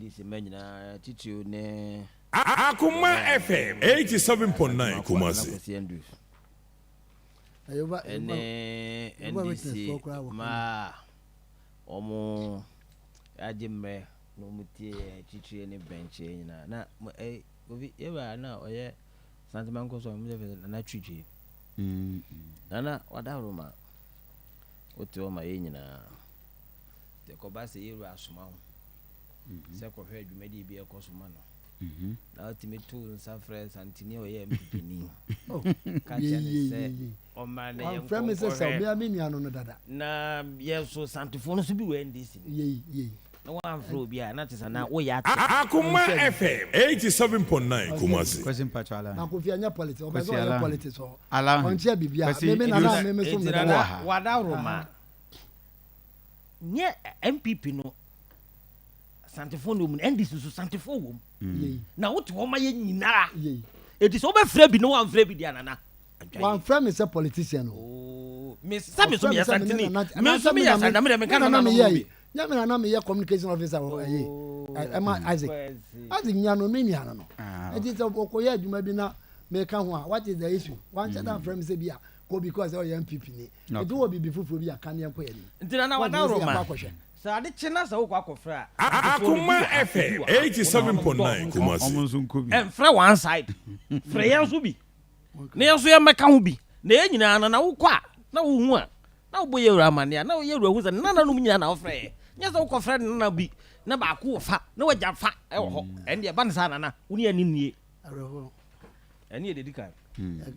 NDC menina titio ne Akoma FM 87.9 Kumasi. NDC ma omo Agyemang no mutie titio ne bench na obi ewa na oye santimanko so na twitwi nana wadaroma oto ma yenyina te ko ba se yeru asoma ho se ko hwe adwumadi bi ekosoma no na ultimate nsa fresh antini oye MPP ni ka chene se o ma na yen ko se se obi amini ano no dada na yeso santifo no so bi we NDC ye na wan fro bi a na tesa na wo ya Akoma FM 87.9 Kumasi. Question patwala na ko fi anya politics o ba so anya politics o ala on chia bibia me na me so me da wadaroma nye MPP no santifo no mu NDC so santifo wo na wote wo ma ye nyina eti so be frɛ bi no wan frɛ bi dia nana wan frɛ me say politician o me sabe so me ya santini me so me ya santa me kan na no bi nya me na me ye communication officer o ema Isaac nya no me nya no eti so okoye adwuma bi na me ka ho a what is the issue wan chat am frɛ me say bia go because o MPP ni eti wo bi fufu bi aka ne enko ye ni ntina na wadaroma sa de chena sa wo kwa kofra Akoma FM 87.9 Kumasi. Omonzo nkobi fra one side fra yan so bi na yan so ye meka ho bi na ye nyina na wo kwa na wo hu a na wo boye ramania na wo ye ru hu sa na no nyina na wo fra nya sa wo kofra na bi na ba ko fa na wo ja fa e wo ho en de ba na sa na wo ni ani nie areho eni e dedika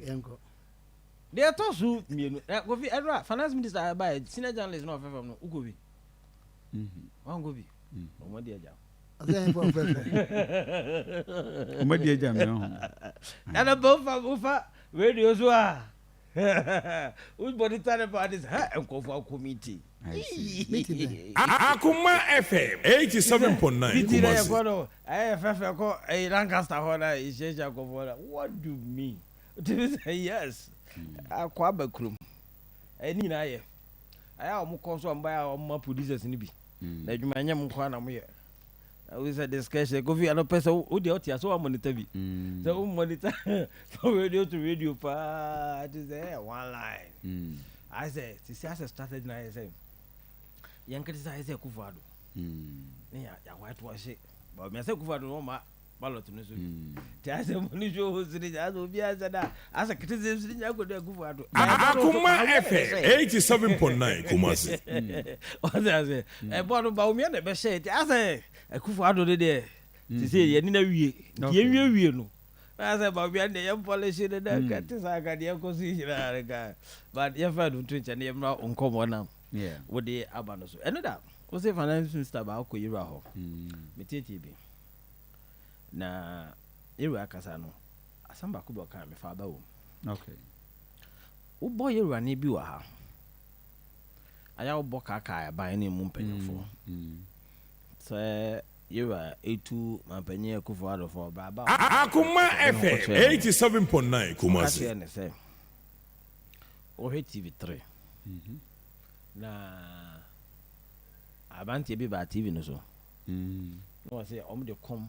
enko de to su mienu go fi edra finance minister ba senior journalist no fefam no ugo bi wan go bi o mo di aja azen for fresh o ma di aja me ho na bo fa radio so a who's body tell about this enko for committee Akoma FM 87.9 Kumasi. fefe ko Lancaster hola isheja ko for what do you mean to say yes akwa bakrum eni na ye aya o mo konso mba ya o ma producers ni bi na adwuma nyam kwa na mo ye we said discussion go fi ano pesa o de otia so monitor bi so monitor from radio to radio pa to say one line I say this as a strategy na say yan criticize Akufo-Addo ne ya white wash but me say Akufo-Addo no ma ballot no so ti ase money show ho sini ja so bia say da asa criticism sini ja go do Akufo-Addo Akoma FM 87.9 Kumasi. o say e bodo ba o me na be share ti ase Akufo-Addo de ti say ye ni na wie ye wie no ase ba bia de ye polish de da ka ti sa ka de ko si hira ka but ye fa do twin ne ye mra onkomo na yeah what they abano so enoda o say finance minister ba ko yira ho metete bi na yira kasa no asamba ko be ka me fa ba wo okay wo boy yira ne bi wa ha aya wo boka ka ya ba ne mu mpanyefo say yira etu mampanye Akufo-Addo for baba Akoma FM 87.9 Kumasi. kasi ne say o TV3 na abanti bi ba TV no so no say om de kom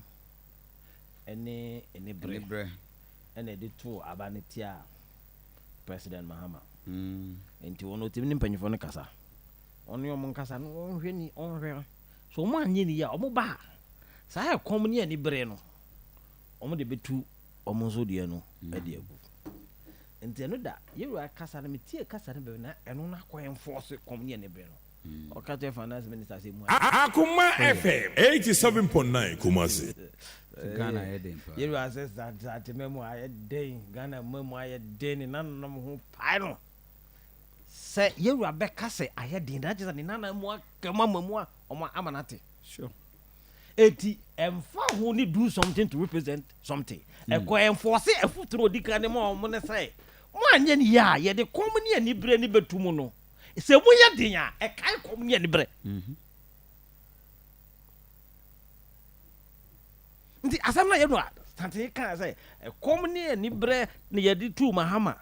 ene bre ene de to abanetia President Mahama enti wono tim ni mpanyifo no kasa ono yo mon kasa no onhwe ni onhwe so mo anye ni ya omo ba sa ya kom ni ene bre no omo de betu omo so de no e de agu enti no da yeru akasa na metie kasa na be na eno na ko enforce kom ni ene bre no o ka te finance minister say mu Akoma FM 87.9 Kumasi. Ghana heading yeru access that memo aye den Ghana memo aye den na no ho pai no say yeru abeka say aye den that is na na mu akama mamu a omo amanate sure eti emfa ho ni do something to represent something e ko enforce efutro dika ne mo ne say mo anye ni ya ye de kom ni ani bre ni betumu no se mu ye den a e kai kom ni ani bre nti asam na ye no sante kan say e kom ni ani bre ne ye de tu Mahama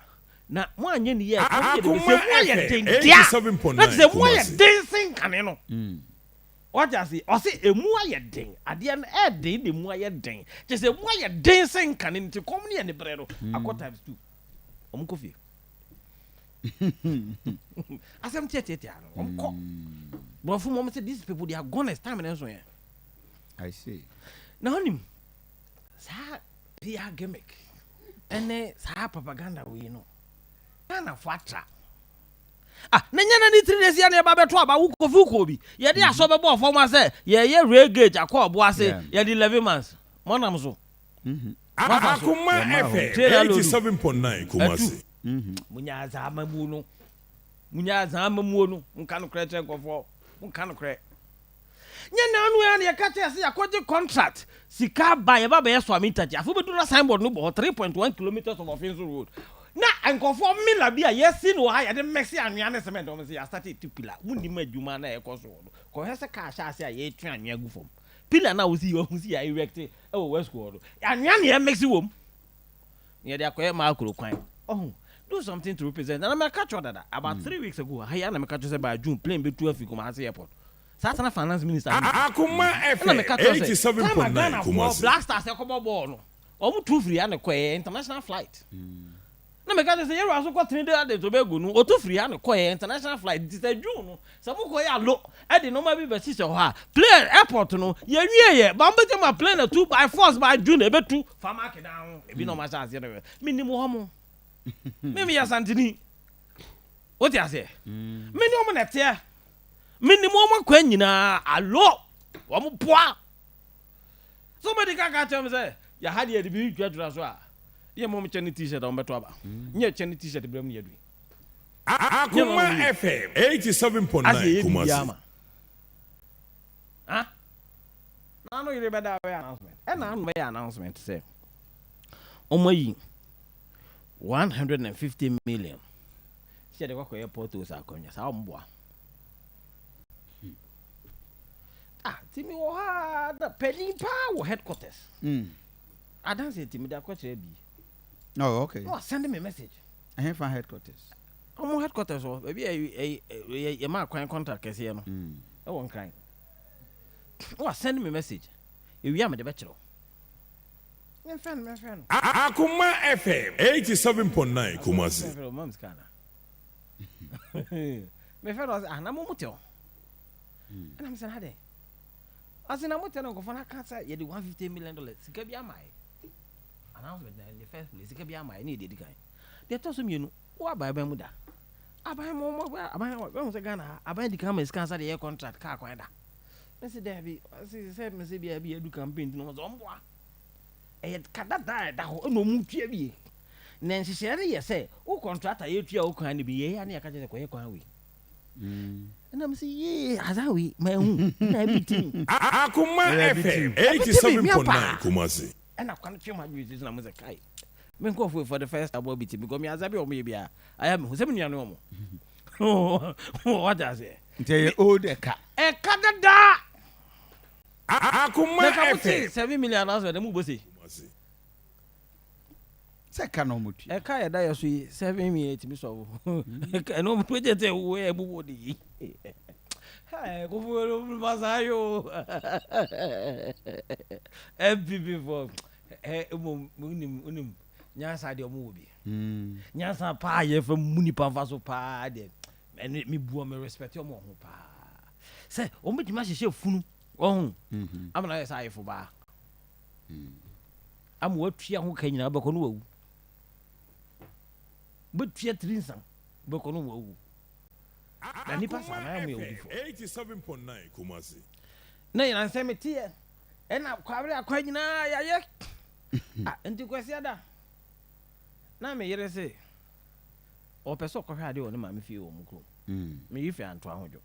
na mo anye ni ye kom ye de se mo ye den dia na se mo ye den sin kan no what I say, or say a more ding, at the end, add day, the more ding. Just a more dancing can into comedy and the bread. I got times two. Coffee. As I'm telling but for moments, these people they are gone as time and elsewhere. I see. Now, him, sir, PR gimmick, and then sir propaganda, we know. Kana fatra. Ah, nanya ni 3 days ya na ba beto aba wuko bi. Ye dey aso be bo form say, ye regage akọ ase, ye dey 11 months. Monam so. Akoma FM 87.9 Kumasi. Munya azamamu no. Munya azamamu no. Nka no kre nkofo. Nka no kre. Nye na anu ya na ye ka che se yakoje contract. Sika ba ye ba be so amitachi. Afo be do na signboard no bo 3.1 kilometers of offense road. Na nkofo mila bia yesi no ha ya de mexi anwea ne cement o say ya started to pillar mundi madwuma na ekoso do ko hese ka sha ase ya etu anwea gu fom pillar na wo si ya erect e wo west ko do anwea ne mexi wom ne de akoye ma akuro kwan oh do something to represent and I catch that about 3 weeks ago ha ya na me catch say by June plane be 12 Kumasi airport Satana finance minister Akoma FM 87.9 Kumasi Black Stars e ko ball no o mu two free ya na koye international flight na me ka say you aso ko Trinidad de Tobago no o to free ya no koye international flight this June no so mo koye alo e de no ma bi be si se ho ha plane airport no ye wie ye ba mbe ma plane 2 by force by June e be 2 fa market down e bi no ma cha ase no minimum ho mo me ya santini what you say minimum na tie minimum kwa nyina alo wo mo poa somebody ka tell me say ya had ye de bi dwadura so a ye mom chani t-shirt on beto aba nye chani t-shirt bram ne yadu Akoma FM 87.9 Kumasi ah na no yire beda we announcement e na no be announcement say omoyi 150 million she de kwa airport o sa konya sa omboa ah timi wo ha da penny pa wo headquarters I don't say timi da kwa chere bi. Oh, okay. Oh, send me a message. I have from headquarters. I'm headquarters, so maybe a man can contact us here. I won't cry. Oh, send me a message. If you are the bachelor. My friend. Akoma FM 87.9 Kumasi. Mom's kana. My friend was an amomoto. And I'm saying, Hade. As in Amoto, go for a cancer, you do $150 million. Sikabi am I? Announcement in the first place, Sikabi am I needed the guy. They told him, you know, what by Bermuda? I buy more, I buy Ghana, I buy the cameras, cancer the air contract, car quander. Mr. Debbie, I said, Mr. B, I do campaign to no one. I had cut that died, no mutia. Nancy said, yes, say, oh, contract, I eat your kind of be, and I can't get a quick way. And I'm saying, yeah, as I we, my own, everything. Akoma FM 87.9 Kumasi. And I can't change my music, and I'm a kite. Men go for the first about BT because me as I be or maybe I am who's 7 years no more. What does it? Tell you, oh, the cat. A cat Akoma FM 7 million answer the move say. Second on A car die so 7 me 8 me so. No project where body. Hey, go for Masayo. NPP for unim nyansa de omo bi. Nyansa pa ye fa muni pa fa so pa de. Me buo me respect omo ho pa. Say omo di ma hye funu. Ohun. Am na yes ayefo ba. Am watua ho kan nyina ba ko no wawu. Butua trinsan ba ko no wawu. Na nipa sa na am ye odifo. 87.9 Kumasi. Na yana se me tie. E na kwabere akwa nyina ya ye. Ah, enti kwasi ada. Na me yere se. O peso ko hwa ade o ne ma me fie o mu kro. Me yifi anto ahojo.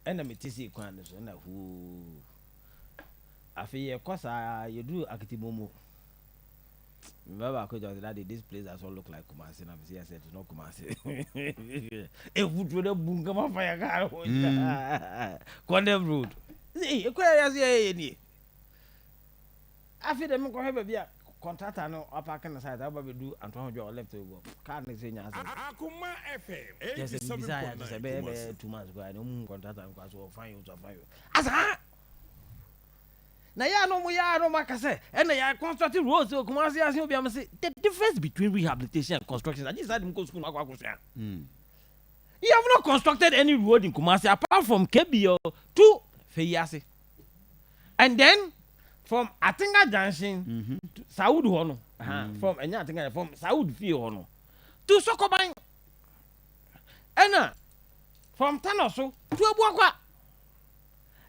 E na me tisi kwan ne so na hu. Afi ye kosa ye du akitimomo. Remember, I could just that this place does all look like Kumasi. And I said, it's not Kumasi. If we do the boom, come on, fire car. Condemn road. See, you quite as ye. I feel them go have a beer. contractor no aparking the side aba be do Anton Joe left to go car ne say nya Akoma FM just a desire to say 87.9 2 months go no contractor because we find you asa na ya no makase and ya constructing roads so come see obi am say the difference between rehabilitation and construction I just had him go school akwa you have not constructed any road in Kumasi apart from KBO to Feyasi and then from Atinga Junction to Saud Hono from Atinga from Saud Fi Hono to Sokoban and from Tanoso to Abuakwa.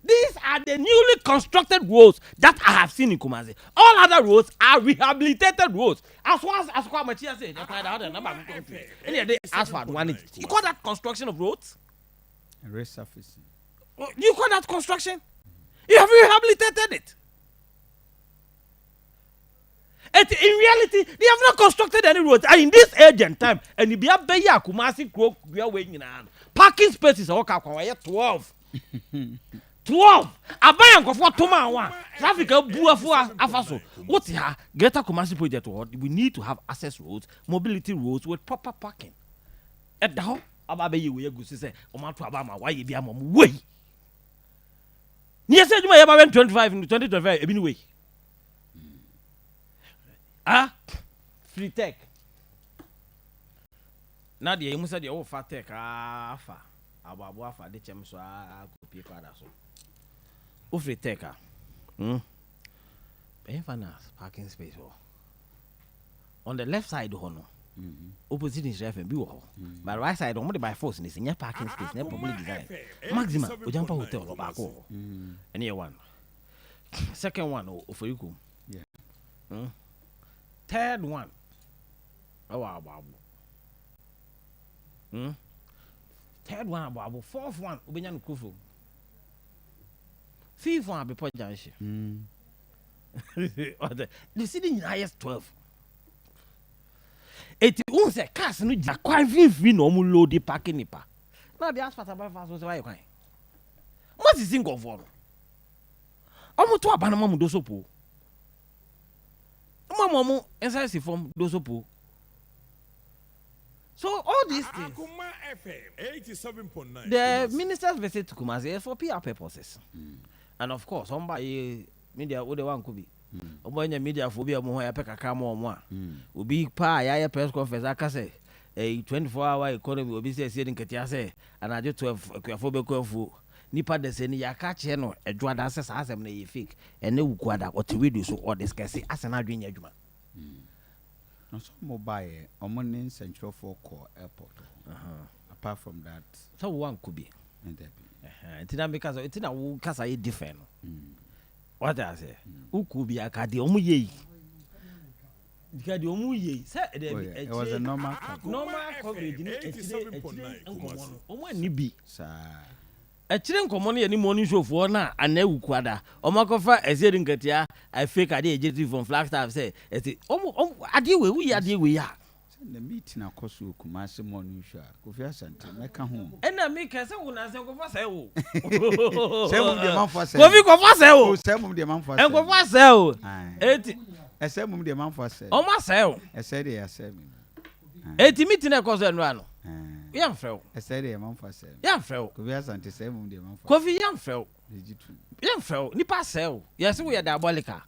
These are the newly constructed roads that I have seen in Kumasi. All other roads are rehabilitated roads. As far as Kwamachia said, asphalt one. You call that construction of roads? Resurfacing. You call that construction? You have rehabilitated it. And in reality, they have not constructed any roads. And in this age and time, and if you have Kumasi, we are waiting parking spaces are 12. 12 abayan kofo toma wa traffic buafo afaso what here greater Kumasi project we need to have access roads, mobility roads with proper parking at the ho aba be we go say o ma to aba ma why e bia mom we ni say juma ya ba 25 in 2025 e bi ni we free tech na de you say de o fa tech afa ababu afa de chem so akopie kwada so o free tech finance parking space on the left side hono opposite is FM bi wo but right side on the by force ni say parking space na public design maximum ojampa hotel lo ba ko any one second one for you third one ababu third one ababu fourth one obenya no kofo fifth one be po janshi the city in highest 12 it won say cars no ja kwan free no mu load the parking nipa na the asphalt about fast so why kwan what is in go for omo to abanama mu do so po omo inside si form do so po. So all these things, Akoma FM 87.9. the minister's visit to Kumasi is for PR purposes, and of course, media what the one could be. Media phobia mo ya peka kama mo a. Obi pa ya press conference aka say a 24-hour economy obi say nketia say anaje 12 kwafo kwafo nipa de say ni ya ka che no edwada say asem na ye fake ene wukwada o te radio so all discuss asena adwenya adwuma. No, so mobile, in Central for core airport. Apart from that, so one could be. It's not because it's not because I different. What I say, who could be a cadi omuye? Because the omuye said it was a normal coverage. 87.9 Nibi, a children common any morning show for na and ne ukwada. Omakofa a zedin katia, I fake a day from Flagstaff say, I deal with we are deal we are. The meeting of course will Kumasi morning show. Kofia Santa, make a home. And I make a someone as I go for sale. Some of the month for sale. Coffee go for sale. Some of the month for sale. And go for sale. A some of the month for sale. Oh, my sale. I said they are selling. 80 meeting a cause and run. Young fell. I said they are month for sale. Young fell. Kofia Santa, some of the month. Coffee young fell. Young fell. Nipa sale. Yes, we are diabolical.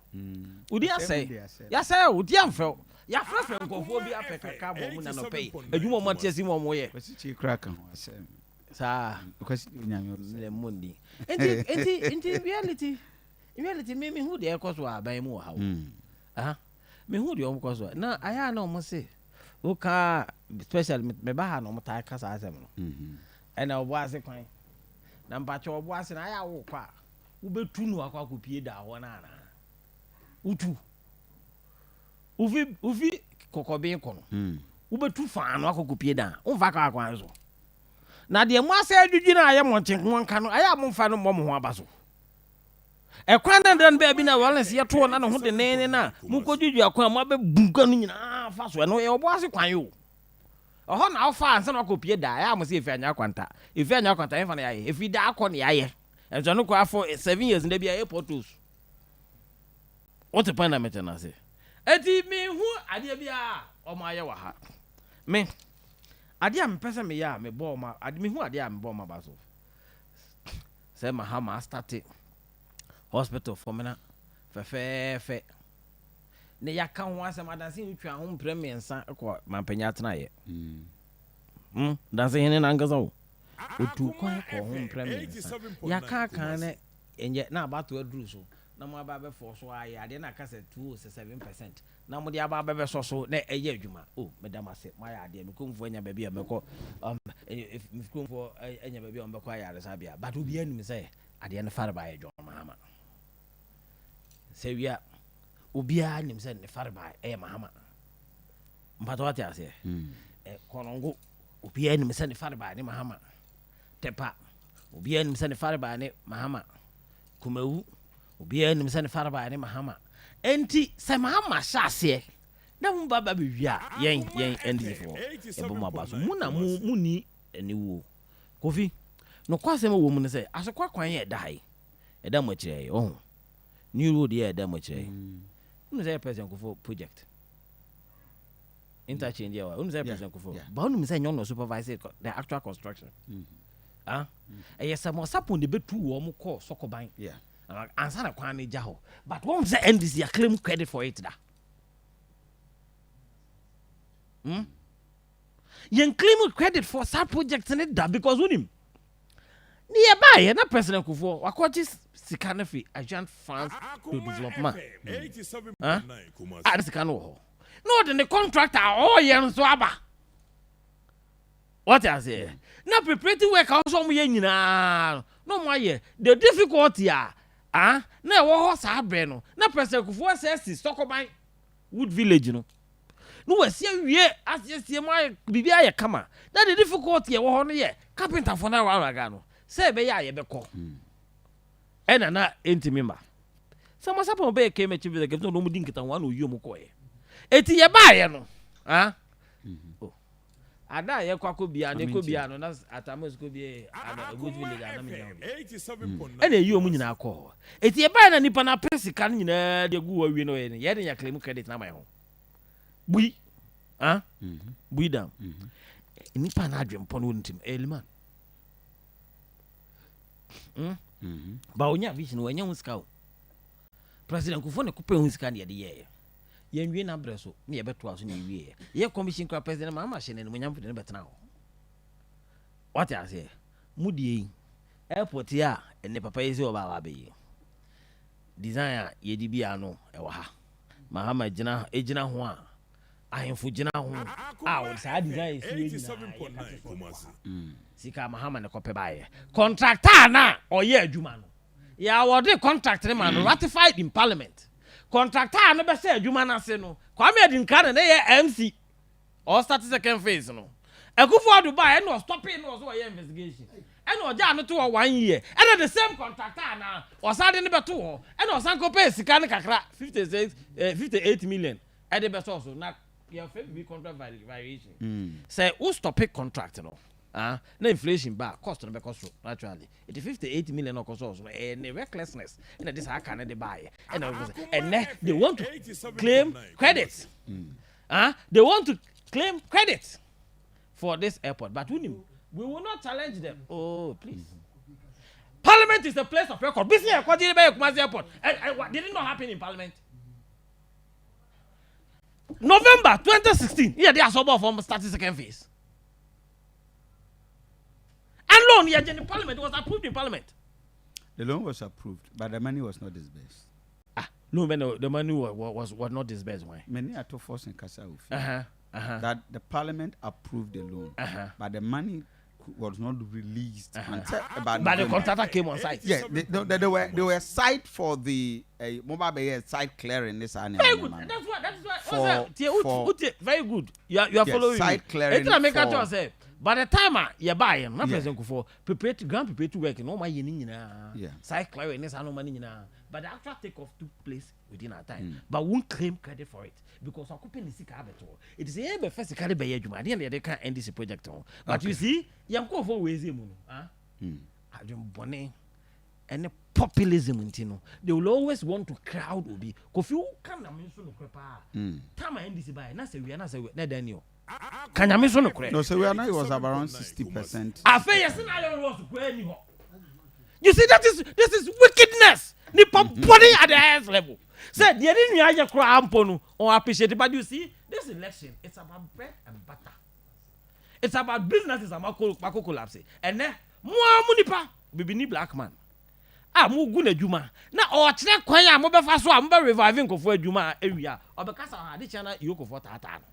Would you say? Yes, sir. Would young fell. Ya friend go for be Africa cabo mu na no pay. Adwuma mo tiasi mo mo ye. Kwasi chi crack ho asem. Sa kwasi nyame le mundi. Enti reality me hu de ekoso aban mu ha wo. Me hu de omkoso. Na aya na omo se. Wo ka special me ba ha no mo ta kasa asem no. Na obo ase kwan. Na mpacho obo ase na aya wo kwa. Wo betu no akwa kopie da ho na na. Utu uvi kokobe kono ubetu fa no akokopie da umfa ka akwan so na de mo asa adwudwi na aye mo nka no aye mo mfa no mo ho abaso e kwan dan ba bi na walness ye to na no ho de ne na mu kodwudwi akwan mo abebunka no nyina fa so no e obo ase kwan yo oho na ofa ansa no akopie da aye mo se efi anya kwanta enfa na aye efi da akọ na aye enso no kwa for 7 years nda bi aye portos what the point na me tena say eti me hu ade bia o ma ye wa ha me ade am pese me ya me bo ma ade me hu ade am bo ma ba so say mahama start hospital for me na fe ne yaka ho asem adanse ntwa ho premiensa ko mampanya tena ye danse hene na ngaza wo otu kwan ko ho premiensa yaka kan ne enye na abato aduru so na mo aba be for so aye ade na kase 207% na mo de aba be so na eye adwuma medam ase ma ya ade me komfo anya ba bia me ko if komfo anya ba bia on be ko ayare sa bia but obi anim say ade ne fare ba ye dwon mahama se wia obi anim say ne fare ba mahama mpato ate ase konongo obi anim say ne fare ba ne mahama tepa obi anim say ne fare ba ne mahama kumawu obi anim say ne fare ba ne mahama enti se mahama hyase na mu baba be wia yen endi fo ebo ma ba so mu na mu ni eni wo kofi no kwase ma wo mu ne say asokwa kwan ye dai eda mo kire oh new road ye eda mo kire unu say president kofo project interchange ya unu say president kofo ba unu say nyon no supervise the actual construction yes mo sapon de betu wo mo call sokoban answer na kwan na ja ho but won say NDC claim credit for it da yen claim credit for that project in it da because unim ni e ba ye na president kofo wakoji sika na fi agent funds to development 87.9 sika no ho no the contractor yen so aba what I say na preparatory work also mo ye nyina no mo ye the difficulty na e wo ho sa abre no na president kofo assess Sokoban Wood Village no wasi wie asiesie mai bibia ye kama na the difficulty e wo ho no ye carpenter for na wa ga no say be ya ye be ko na entimimba sama sapo be ke me chibi de no mo din kita wan oyo mo ko ye eti ye ba ye no ada ye kwako bia ne ko bia no na atamos ko bia ada Wood Village na me nyawo 87.9 eyi o mu nyina ko eti ye ba na nipa na pesika nyina de gu wa wi no ye de nya claim credit na mai ho bui bui down nipa na adwempo no ntim elman ba onya vision wanya huska o president kufo ne kupe huska ne de ye yenwie na breso ne ye beto aso ne wie ye commission kwa president ma machine ne munyam ne betena ho what I say mudie airport ya ne papa yesi oba wa be design ye di bia no e wa ha mahama ejina ho a ahemfo gina ho o sa design esi 87.9 sika mahama ne kope bae contractor na oye adwuma no ya wode contract ne man ratified in parliament contractor no be say adwuma na se no kwame adinka na ye MC or start second phase no Akufo Dubai no stopping no so ye investigation and oja no to 1 year and the same contractor na osade ne beto ho and osanko pay sika ne kakra 58 million and the best also na your favorite contract variation say who stop a contract no na inflation back cost no be cost naturally it is 58 million no cost also and recklessness and this how can they buy and they want to claim credit they want to claim credit for this airport but we will not challenge them please parliament is the place of record business according to Kumasi airport and did it not happen in parliament November 2016 they are sober from starting second phase and loan in parliament was approved in parliament. The loan was approved but the money was not disbursed. No, the money was not disbursed. Why? Many are to force in Kasa that the parliament approved the loan but the money was not released until about but the contractor came on site. Yeah, they were site for the mobile site clearing this annual. Very good. That's why. Very good. You are following. Site clearing. By the time you buy him, not present for prepare to work. No my site clearing this annual money but the actual takeoff took place within our time. But won't claim credit for it because our company is it is a first carry by Juma. They can't end this project. But you see, you go for ways. I don't bonnet and populism they will always want to crowd obi kofi kan na me so no kwepa time NDC buy na say we na say na Daniel kan me so no kwe no say we are now it was around 60%. afa yes na you was kwe ni ho. You see this is wickedness ni body at the highest level say the any nua ye kro ampo no on appreciate but you see this election it's about bread and butter. It's about businesses and mako collapse. And then mo amunipa bibini black man. Mo gu na djuma. Na o kire kwan ya mo be fa so a mo be reviving kofo adwuma ewia. Obekasa ha de chana yokofo tata no.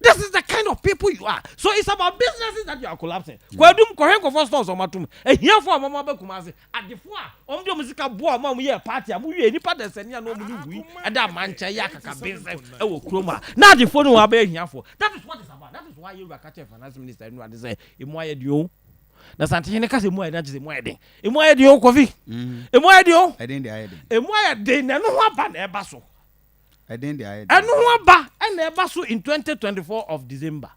This is the kind of people you are. So it's about businesses that you are collapsing. Kwadum kohen kofo stores o matum. Ehia fo mama be kumase. Adefo a om de musika bo a mo ye party a mo wie nipa de sene na mo ni wi. E da mancha ya kaka business e wo kroma. Na adefo no wa be ehia fo. That is what it's about. That is why you are catching finance minister no ade say emu aye dio. Na sante ne kase mu aye na je mu aye den. Emu aye dio kofi. Emu aye dio. I den dey aye den. Emu aye den na no ho aba na e ba so. I den dey aye den. And no aba and e ba so in 2024 of December.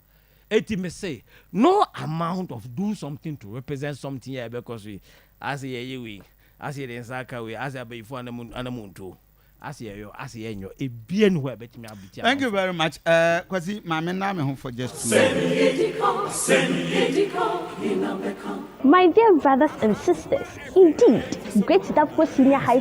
Eti me say no amount of do something to represent something here because we as we as the nsaka we as be for anamuntu as yo as enyo e bia no ho betimi abuti. Thank you very much. Kwasi mama na me home for just 2 My dear brothers and sisters, indeed, Great Dapko Senior High